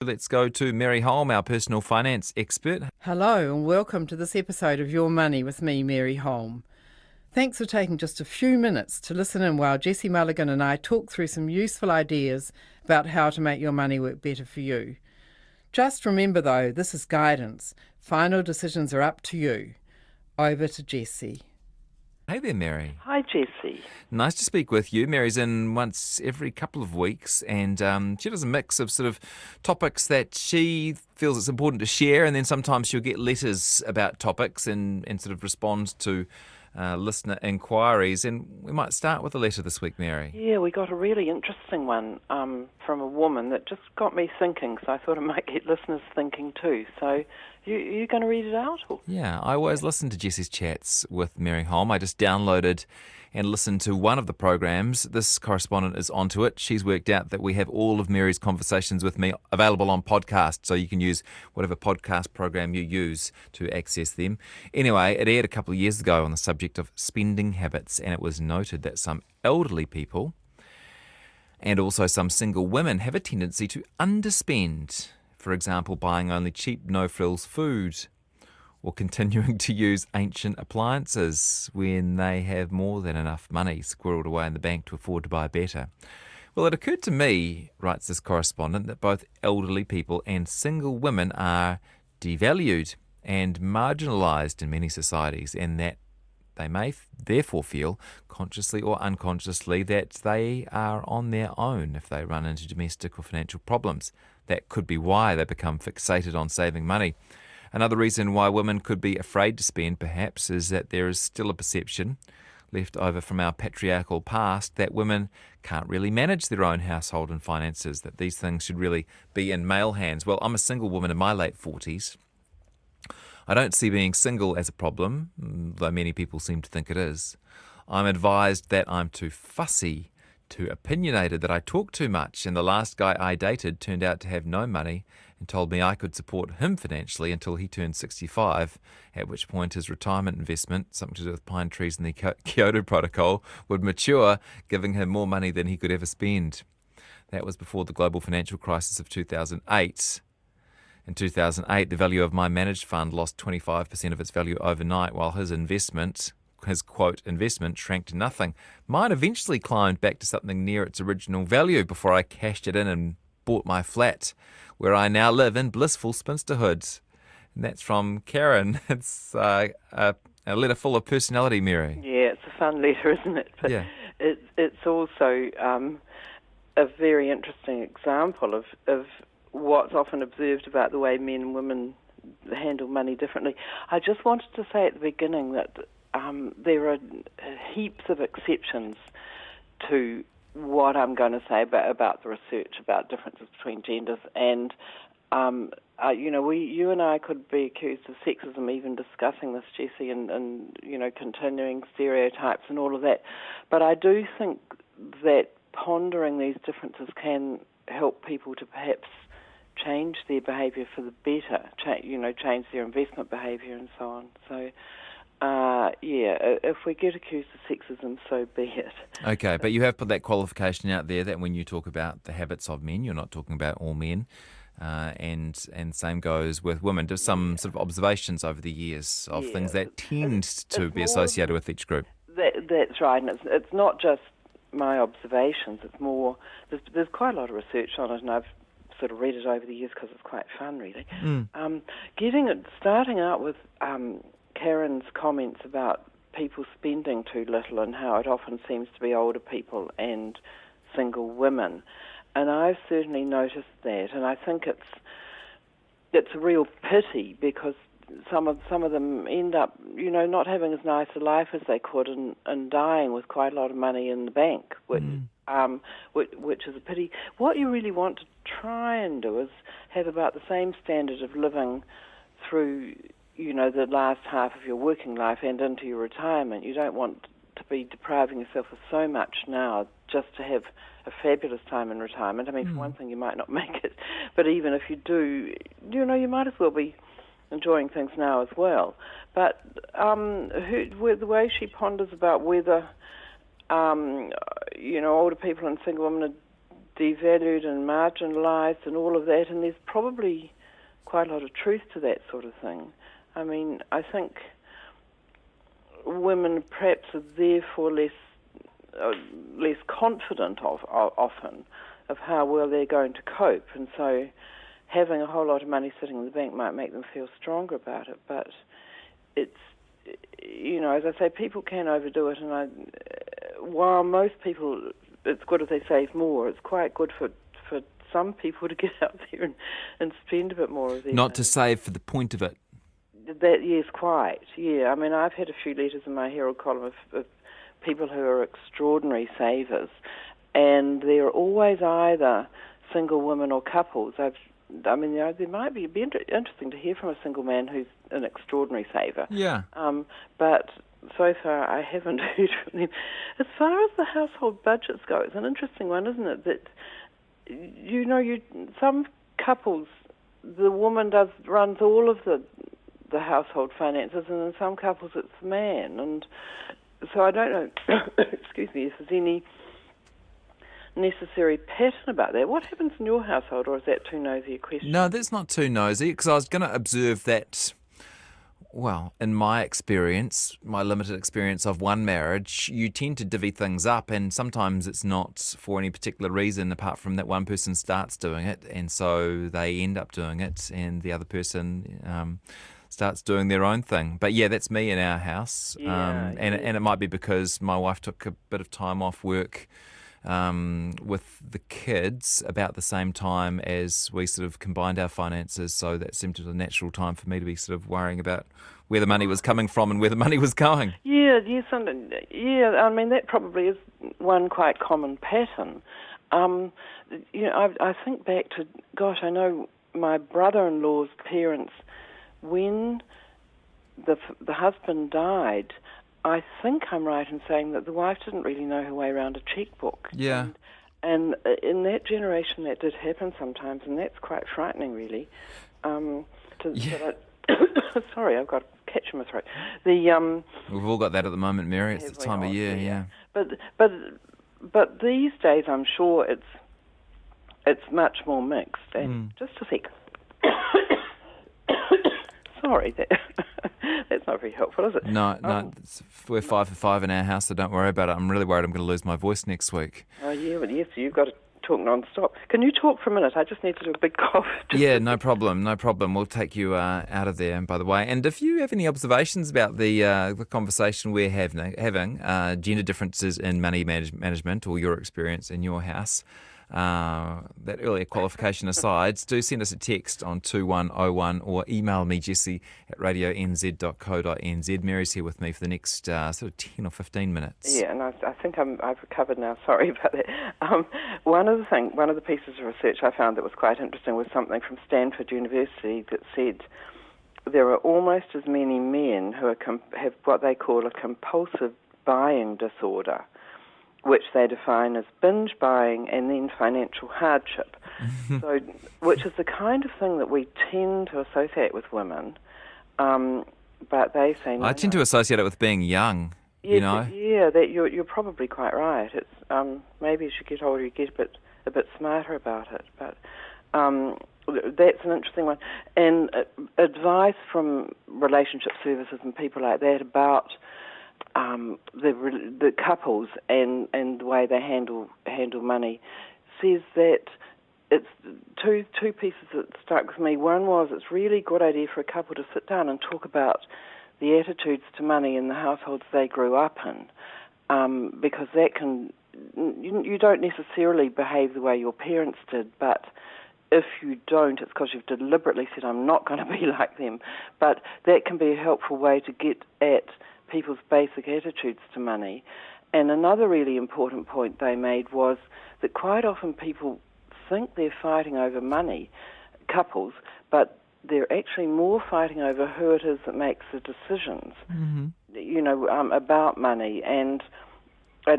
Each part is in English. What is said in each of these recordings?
Let's go to Mary Holm, our personal finance expert. Hello and welcome to this episode of Your Money with me, Mary Holm. Thanks for taking just a few minutes to listen in while Jessie Mulligan and I talk through some useful ideas about how to make your money work better for you. Just remember though, this is guidance. Final decisions are up to you. Over to Jessie. Hey there, Mary. Hi, Jessie. Nice to speak with you. Mary's in once every couple of weeks, and she does a mix of sort of topics that she feels it's important to share, and then sometimes she'll get letters about topics and sort of respond to listener inquiries. And we might start with a letter this week, Mary. Yeah, we got a really interesting one from a woman that just got me thinking, so I thought it might get listeners thinking too. So you going to read it out? Or? Yeah, I always listen to Jessie's chats with Mary Holm. I just downloaded and listened to one of the programs. This correspondent is onto it. She's worked out that we have all of Mary's conversations with me available on podcast, so you can use whatever podcast program you use to access them. Anyway, it aired a couple of years ago on the subject of spending habits, and it was noted that some elderly people and also some single women have a tendency to underspend. For example, buying only cheap, no-frills food, or continuing to use ancient appliances when they have more than enough money squirreled away in the bank to afford to buy better. Well, it occurred to me, writes this correspondent, that both elderly people and single women are devalued and marginalised in many societies, and that they may therefore feel, consciously or unconsciously, that they are on their own if they run into domestic or financial problems. That could be why they become fixated on saving money. Another reason why women could be afraid to spend, perhaps, is that there is still a perception left over from our patriarchal past that women can't really manage their own household and finances, that these things should really be in male hands. Well, I'm a single woman in my late 40s. I don't see being single as a problem, though many people seem to think it is. I'm advised that I'm too fussy, too opinionated, that I talk too much, and the last guy I dated turned out to have no money and told me I could support him financially until he turned 65, at which point his retirement investment, something to do with pine trees and the Kyoto Protocol, would mature, giving him more money than he could ever spend. That was before the global financial crisis of 2008. In 2008, the value of my managed fund lost 25% of its value overnight, while his quote, investment shrank to nothing. Mine eventually climbed back to something near its original value before I cashed it in and bought my flat, where I now live in blissful spinsterhood. And that's from Karen. It's a letter full of personality, Mary. Yeah, it's a fun letter, isn't it? But yeah. It's also a very interesting example of what's often observed about the way men and women handle money differently. I just wanted to say at the beginning that there are heaps of exceptions to what I'm going to say about the research about differences between genders, and you and I could be accused of sexism even discussing this, Jessie, and continuing stereotypes and all of that. But I do think that pondering these differences can help people to perhaps change their behaviour for the better, change their investment behaviour and so on. So, if we get accused of sexism, so be it. Okay, but you have put that qualification out there that when you talk about the habits of men, you're not talking about all men, and same goes with women. Just some sort of observations over the years of things that tend to be associated with each group. That's right, and it's not just my observations. It's more, there's quite a lot of research on it, and I've sort of read it over the years because it's quite fun, really. Starting out with Karen's comments about people spending too little and how it often seems to be older people and single women, and I've certainly noticed that, and I think it's a real pity because some of them end up, not having as nice a life as they could and dying with quite a lot of money in the bank, which is a pity. What you really want to try and do is have about the same standard of living through, the last half of your working life and into your retirement. You don't want to be depriving yourself of so much now just to have a fabulous time in retirement. I mean, for one thing, you might not make it, but even if you do, you might as well be enjoying things now as well. But the way she ponders about whether, older people and single women are devalued and marginalised and all of that, and there's probably quite a lot of truth to that sort of thing. I mean, I think women perhaps are therefore less confident often of how well they're going to cope, and so having a whole lot of money sitting in the bank might make them feel stronger about it. But it's, as I say, people can overdo it, and while most people, it's good if they save more, it's quite good for some people to get out there and spend a bit more of their Not money. to save for the point of it. That, yes, quite. Yeah, I mean, I've had a few letters in my Herald column of people who are extraordinary savers, and they're always either single women or couples. There might be, it'd be interesting to hear from a single man who's an extraordinary saver. Yeah. But so far I haven't heard from them. As far as the household budgets go, it's an interesting one, isn't it? That some couples, the woman runs all of the household finances, and in some couples it's the man. And so I don't know, excuse me, if there's any necessary pattern about that. What happens in your household, or is that too nosy a question? No, that's not too nosy, because I was going to observe that, well, in my experience, my limited experience of one marriage, you tend to divvy things up, and sometimes it's not for any particular reason apart from that one person starts doing it, and so they end up doing it, and the other person starts doing their own thing. But yeah, that's me in our house. And it might be because my wife took a bit of time off work with the kids about the same time as we sort of combined our finances, so that seemed to be a natural time for me to be sort of worrying about where the money was coming from and where the money was going. I mean, that probably is one quite common pattern. I think back to, I know my brother-in-law's parents, when the husband died, I think I'm right in saying that the wife didn't really know her way around a checkbook. Yeah. And in that generation that did happen sometimes, and that's quite frightening, really. Sorry, I've got a catch in my throat. We've all got that at the moment, Mary. It's the time of year, yeah. But these days, I'm sure it's much more mixed. And just a sec. Sorry, that's not very helpful, is it? No, we're 5 for 5 in our house, so don't worry about it. I'm really worried I'm going to lose my voice next week. Oh, yeah, well, yes, you've got to talk non-stop. Can you talk for a minute? I just need to do a big cough. Yeah, no problem. We'll take you out of there, by the way. And if you have any observations about the conversation we're having, gender differences in money management, or your experience in your house, that earlier qualification aside, do send us a text on 2101 or email me, jesse@radionz.co.nz. Mary's here with me for the next sort of 10 or 15 minutes. Yeah, and I think I've recovered now. Sorry about that. One of the pieces of research I found that was quite interesting was something from Stanford University that said there are almost as many men who have what they call a compulsive buying disorder, which they define as binge buying and then financial hardship. So, which is the kind of thing that we tend to associate with women, but they say no. I tend to associate it with being young. Yes, yeah, that you're probably quite right. It's maybe as you get older, you get a bit smarter about it. But that's an interesting one. And advice from relationship services and people like that about the couples and the way they handle money says that it's two pieces that stuck with me. One was it's really a good idea for a couple to sit down and talk about the attitudes to money in the households they grew up in, because that you don't necessarily behave the way your parents did, but if you don't, it's because you've deliberately said, I'm not going to be like them. But that can be a helpful way to get at people's basic attitudes to money. And another really important point they made was that quite often people think they're fighting over money, couples, but they're actually more fighting over who it is that makes the decisions, about money and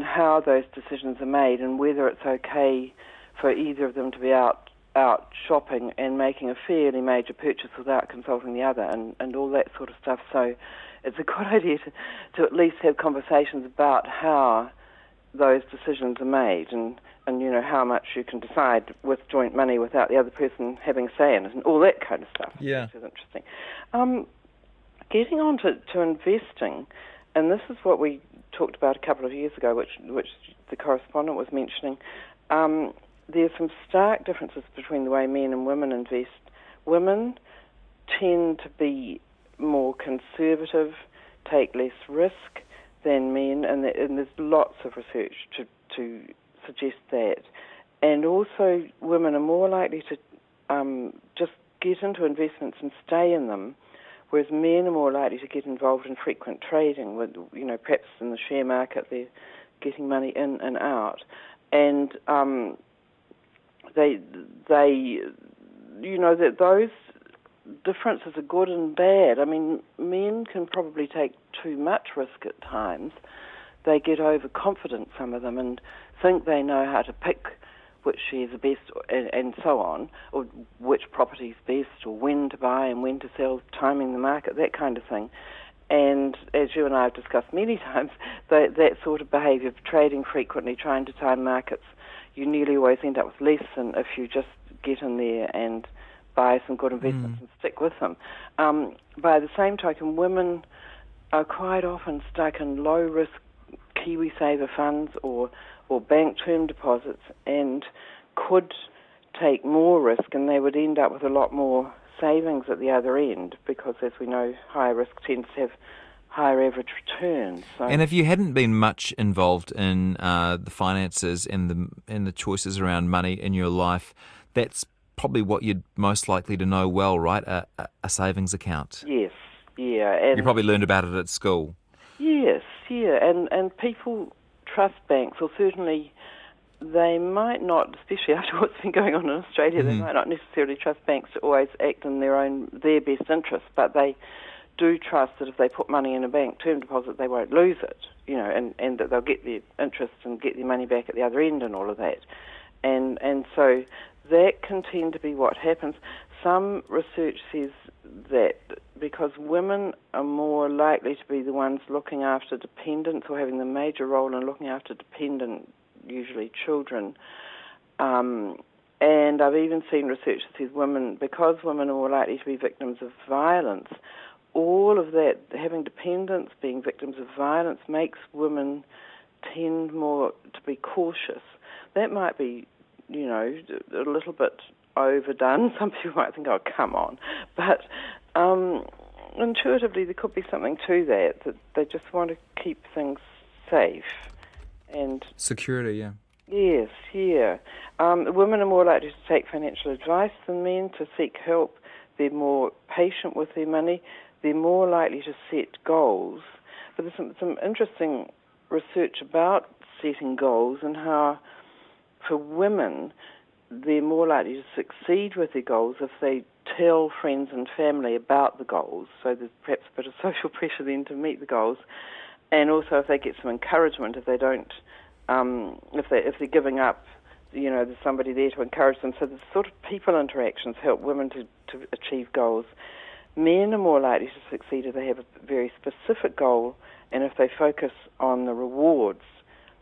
how those decisions are made, and whether it's okay for either of them to be out shopping and making a fairly major purchase without consulting the other, and all that sort of stuff. So it's a good idea to at least have conversations about how those decisions are made, and how much you can decide with joint money without the other person having a say in it, and all that kind of stuff. Yeah. Which is interesting. Getting on to investing, and this is what we talked about a couple of years ago, which the correspondent was mentioning. There's some stark differences between the way men and women invest. Women tend to be more conservative, take less risk than men, and there's lots of research to suggest that. And also, women are more likely to just get into investments and stay in them, whereas men are more likely to get involved in frequent trading, with, perhaps in the share market they're getting money in and out. And that those differences are good and bad. I mean, men can probably take too much risk at times. They get overconfident, some of them, and think they know how to pick which shares are best and so on, or which property's best, or when to buy and when to sell, timing the market, that kind of thing. And as you and I have discussed many times, that sort of behaviour of trading frequently, trying to time markets, you nearly always end up with less than if you just get in there and buy some good investments and stick with them. By the same token, women are quite often stuck in low-risk KiwiSaver funds or bank term deposits, and could take more risk, and they would end up with a lot more savings at the other end, because, as we know, higher risk tends to have higher average returns. So. And if you hadn't been much involved in the finances and the choices around money in your life, that's probably what you'd most likely to know well, right? A savings account. Yes, yeah. And you probably learned about it at school. Yes, yeah, and people trust banks, or certainly they might not, especially after what's been going on in Australia, they might not necessarily trust banks to always act in their best interest, but they do trust that if they put money in a bank term deposit, they won't lose it, and that they'll get their interest and get their money back at the other end and all of that. And so that can tend to be what happens. Some research says that because women are more likely to be the ones looking after dependents, or having the major role in looking after dependent, usually children, and I've even seen research that says because women are more likely to be victims of violence, all of that, having dependents, being victims of violence, makes women tend more to be cautious. That might be, a little bit overdone. Some people might think, oh, come on. But intuitively, there could be something to that they just want to keep things safe. And security, yeah. Yes, yeah. Women are more likely to take financial advice than men, to seek help. They're more patient with their money. They're more likely to set goals. But there's some interesting research about setting goals, and how for women they're more likely to succeed with their goals if they tell friends and family about the goals. So there's perhaps a bit of social pressure then to meet the goals, and also if they get some encouragement, if they don't, if they're giving up, there's somebody there to encourage them. So the sort of people interactions help women to achieve goals. Men are more likely to succeed if they have a very specific goal, and if they focus on the rewards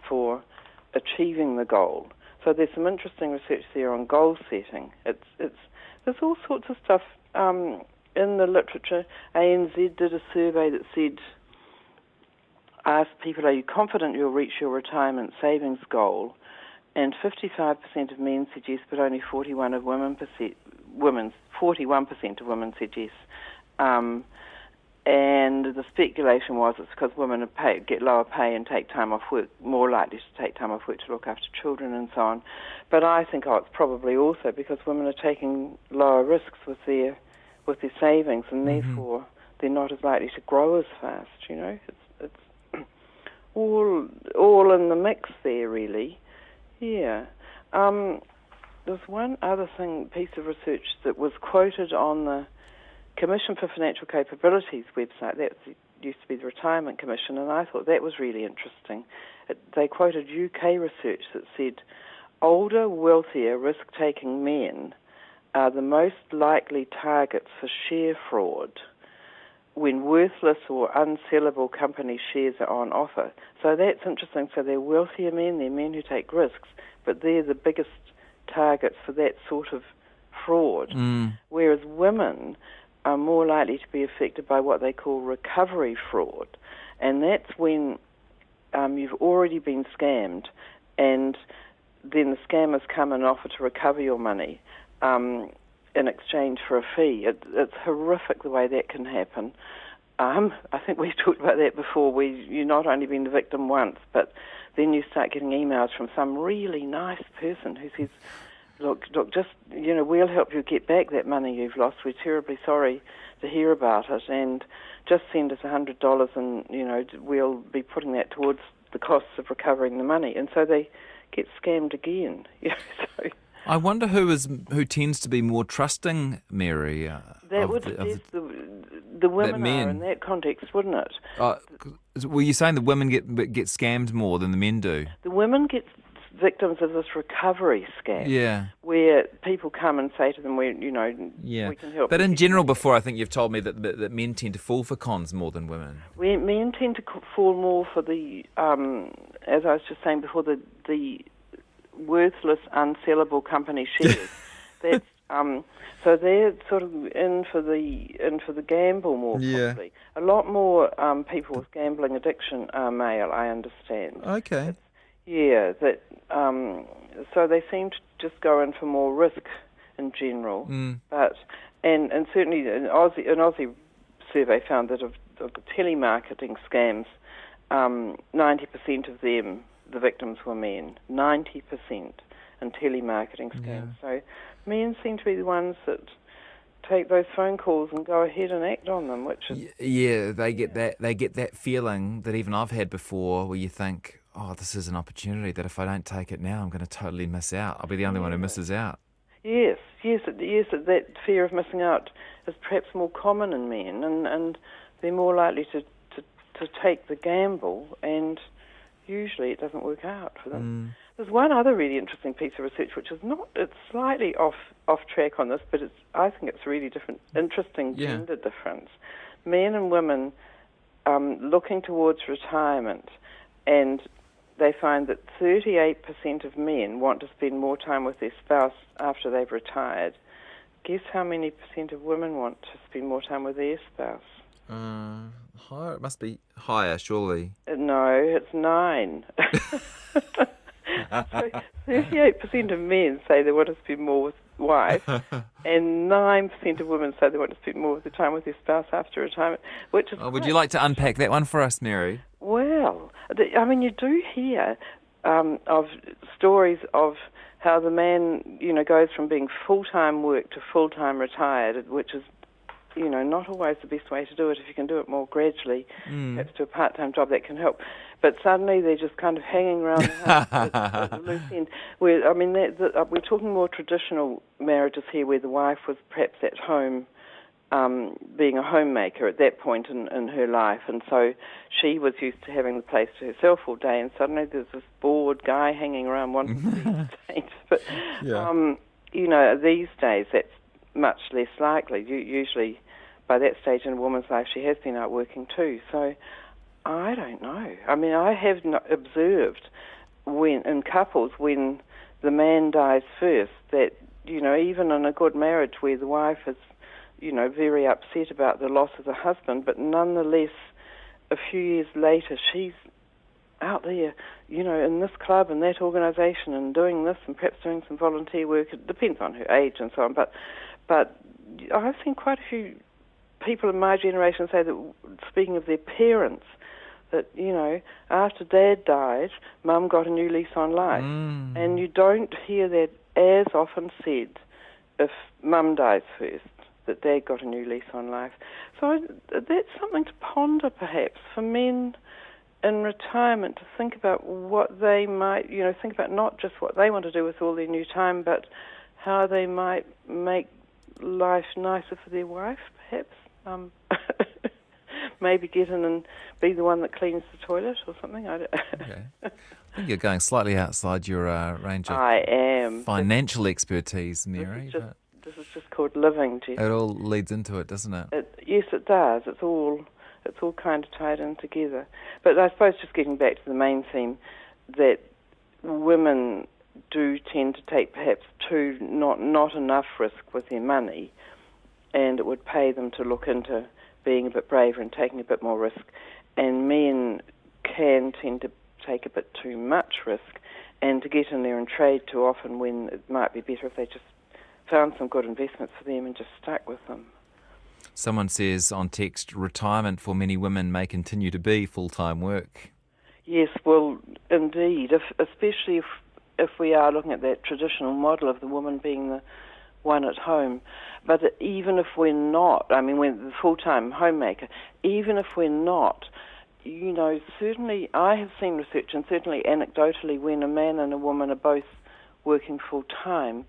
for achieving the goal. So there's some interesting research there on goal setting. There's all sorts of stuff in the literature. RNZ did a survey that asked people, are you confident you'll reach your retirement savings goal? And 55% of men said yes, but only 41% of women said yes. And the speculation was it's because women get lower pay and take time off work, more likely to take time off work to look after children and so on. But I think it's probably also because women are taking lower risks with their savings, and therefore they're not as likely to grow as fast. It's all in the mix there, really. Yeah. There's one other piece of research that was quoted on the Commission for Financial Capabilities website. That used to be the Retirement Commission, and I thought that was really interesting. They quoted UK research that said older, wealthier, risk-taking men are the most likely targets for share fraud. when worthless or unsellable company shares are on offer. So that's interesting. So they're wealthier men, they're men who take risks, but they're the biggest targets for that sort of fraud. Whereas women are more likely to be affected by what they call recovery fraud. And that's when you've already been scammed, and then the scammers come and offer to recover your money in exchange for a fee. It's horrific the way that can happen. I think we've talked about that before. You've not only been the victim once, but then you start getting emails from some really nice person who says, look, just, we'll help you get back that money you've lost. We're terribly sorry to hear about it, and just send us $100 and, we'll be putting that towards the costs of recovering the money. And so they get scammed again. So I wonder who tends to be more trusting, Mary. That would suggest the women are in that context, wouldn't it? Were you saying the women get scammed more than the men do? The women get victims of this recovery scam, where people come and say to them, we can help. But in general, before, I think you've told me that men tend to fall for cons more than women. Men tend to fall more for the, as I was just saying before, the worthless, unsellable company shares. That's so they're sort of in for the gamble more probably. A lot more people with gambling addiction are male, I understand. Okay. That so they seem to just go in for more risk in general. But and certainly an Aussie survey found that of the telemarketing scams, 90% of them, the victims were men. 90% in telemarketing scams. So men seem to be the ones that take those phone calls and go ahead and act on them, which is they get that feeling that even I've had before, where you think, oh, this is an opportunity that if I don't take it now, I'm going to totally miss out. I'll be the only one who misses out. Yes, that fear of missing out is perhaps more common in men, and they're more likely to take the gamble, and usually it doesn't work out for them. There's one other really interesting piece of research, which is it's slightly off track on this, but I think it's really interesting gender difference. Men and women looking towards retirement, and they find that 38% of men want to spend more time with their spouse after they've retired. Guess how many percent of women want to spend more time with their spouse? Higher. It must be higher, surely. No, it's 9. So 38% of men say they want to spend more with wife, and 9% of women say they want to spend more of the time with their spouse after retirement. Which is would you like to unpack that one for us, Mary? Well, you do hear of stories of how the man, goes from being full-time work to full-time retired, which is, not always the best way to do it. If you can do it more gradually, perhaps to a part-time job, that can help. But suddenly they're just kind of hanging around the house at a loose end. We're talking more traditional marriages here, where the wife was perhaps at home, being a homemaker at that point in her life, and so she was used to having the place to herself all day, and suddenly there's this bored guy hanging around wanting to be entertained. But these days that's much less likely. Usually by that stage in a woman's life she has been out working too. So I don't know. I have observed in couples when the man dies first that, even in a good marriage where the wife is very upset about the loss of the husband, but nonetheless, a few years later, she's out there, in this club and that organisation and doing this and perhaps doing some volunteer work. It depends on her age and so on. But I've seen quite a few people in my generation say that, speaking of their parents, that, after Dad died, Mum got a new lease on life. And you don't hear that as often said if Mum dies first, that Dad got a new lease on life. So that's something to ponder, perhaps, for men in retirement, to think about what they might, think about not just what they want to do with all their new time, but how they might make life nicer for their wife, perhaps. Maybe get in and be the one that cleans the toilet or something. Okay. I think you're going slightly outside your range of financial expertise, Mary. This is just called living, Jess. It all leads into it, doesn't it? yes, it does. It's all kind of tied in together. But I suppose just getting back to the main theme, that women do tend to take perhaps not enough risk with their money, and it would pay them to look into being a bit braver and taking a bit more risk. And men can tend to take a bit too much risk and to get in there and trade too often, when it might be better if they just found some good investments for them and just stuck with them. Someone says on text, retirement for many women may continue to be full-time work. Yes, well, indeed, especially if we are looking at that traditional model of the woman being the one at home. But even if we're not, I mean, we're the full-time homemaker, even if we're not, certainly I have seen research, and certainly anecdotally, when a man and a woman are both working full-time,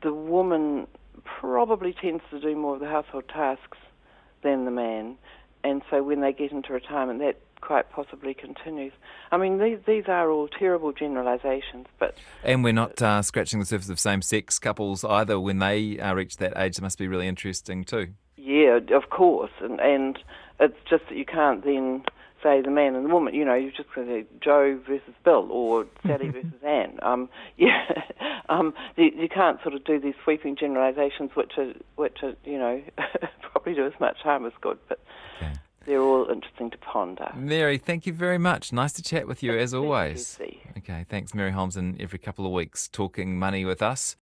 the woman probably tends to do more of the household tasks than the man, and so when they get into retirement, that quite possibly continues. I mean, these are all terrible generalisations, but... And we're not scratching the surface of same-sex couples either. When they reach that age, it must be really interesting too. Yeah, of course, and it's just that you can't then say the man and the woman, you just say Joe versus Bill or Sally versus Anne. You can't sort of do these sweeping generalisations, which are probably do as much harm as good, but okay. They're all interesting to ponder. Mary, thank you very much. Nice to chat with you as always. Thank you, Okay, thanks. Mary Holm's in every couple of weeks talking money with us.